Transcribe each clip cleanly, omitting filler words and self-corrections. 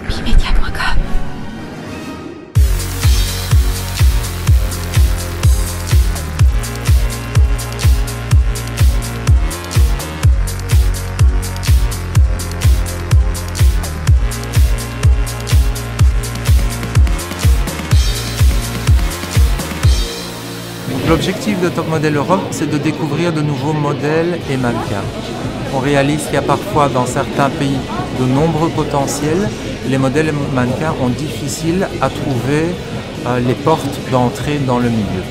Bimedia.com. L'objectif de Top Model Europe, c'est de découvrir de nouveaux modèles et mannequins. On réalise qu'il y a parfois dans certains pays de nombreux potentiels. Les modèles et mannequins ont difficile à trouver les portes d'entrée dans le milieu.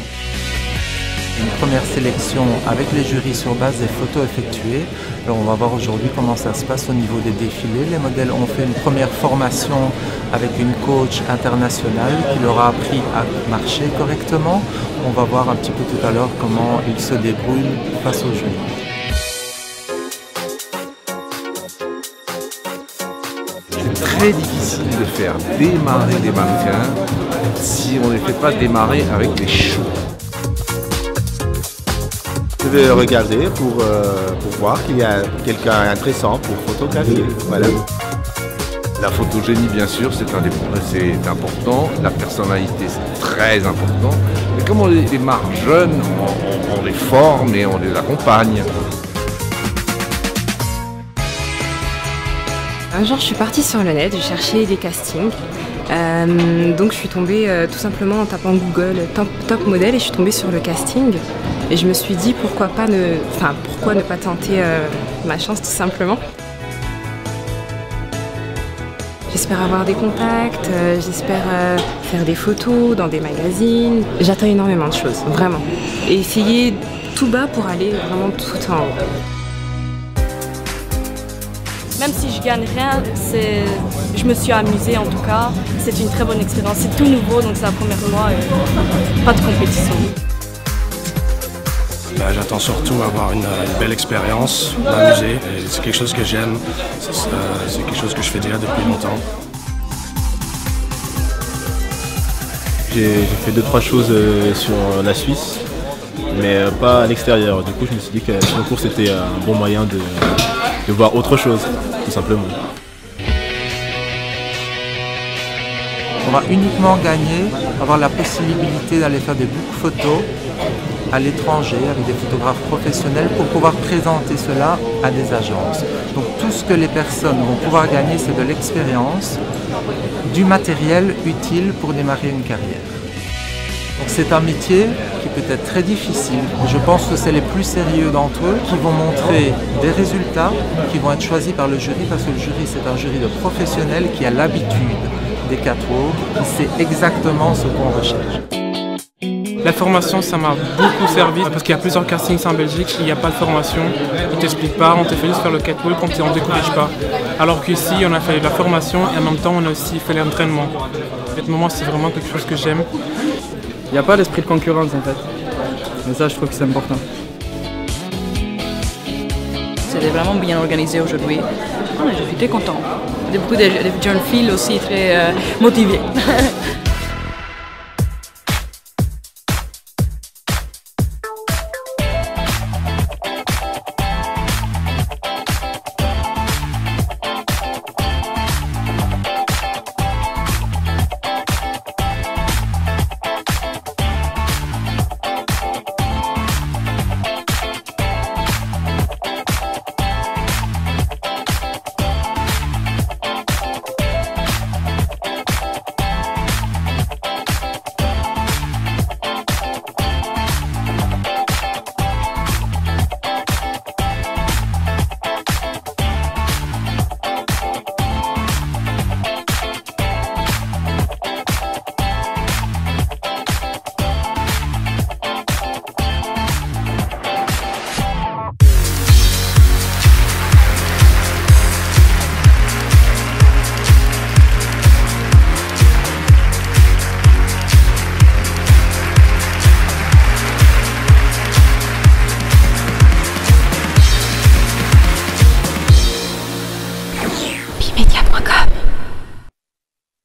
Une première sélection avec les jurys sur base des photos effectuées. Alors on va voir aujourd'hui comment ça se passe au niveau des défilés. Les modèles ont fait une première formation avec une coach internationale qui leur a appris à marcher correctement. On va voir un petit peu tout à l'heure comment ils se débrouillent face au jury. C'est très difficile de faire démarrer des mannequins si on ne les fait pas démarrer avec des choux. Je vais regarder pour voir qu'il y a quelqu'un intéressant pour photographier. Voilà. La photogénie, bien sûr, c'est important. La personnalité, c'est très important. Mais comme on les démarre jeunes, on les forme et on les accompagne. Un jour, je suis partie sur le net, j'ai cherché des castings. Donc je suis tombée tout simplement en tapant Google Top Model et je suis tombée sur le casting. Et je me suis dit pourquoi ne pas tenter ma chance tout simplement. J'espère avoir des contacts, j'espère faire des photos dans des magazines. J'attends énormément de choses, vraiment. Et essayer tout bas pour aller vraiment tout en haut. Même si je gagne rien, je me suis amusée en tout cas. C'est une très bonne expérience. C'est tout nouveau, donc c'est la première fois et pas de compétition. J'attends surtout avoir une belle expérience, m'amuser. C'est quelque chose que j'aime, c'est quelque chose que je fais déjà depuis longtemps. J'ai fait 2-3 choses sur la Suisse, mais pas à l'extérieur. Du coup, je me suis dit que le concours c'était un bon moyen de voir autre chose, tout simplement. On va uniquement gagner, avoir la possibilité d'aller faire des book photos à l'étranger avec des photographes professionnels pour pouvoir présenter cela à des agences. Donc tout ce que les personnes vont pouvoir gagner, c'est de l'expérience, du matériel utile pour démarrer une carrière. Donc c'est un métier qui peut être très difficile. Je pense que c'est les plus sérieux d'entre eux qui vont montrer des résultats qui vont être choisis par le jury parce que le jury c'est un jury de professionnels qui a l'habitude des catwalks, qui sait exactement ce qu'on recherche. La formation, ça m'a beaucoup servi parce qu'il y a plusieurs castings en Belgique, il n'y a pas de formation, ils ne t'expliquent pas, on te fait juste faire le catwalk, on ne décourage pas. Alors qu'ici, on a fait la formation et en même temps, on a aussi fait l'entraînement. Moi, c'est vraiment quelque chose que j'aime. Il n'y a pas d'esprit de concurrence en fait, mais ça, je trouve que c'est important. C'était vraiment bien organisé aujourd'hui. Je suis très content. Il y a beaucoup de jeunes filles aussi très motivées.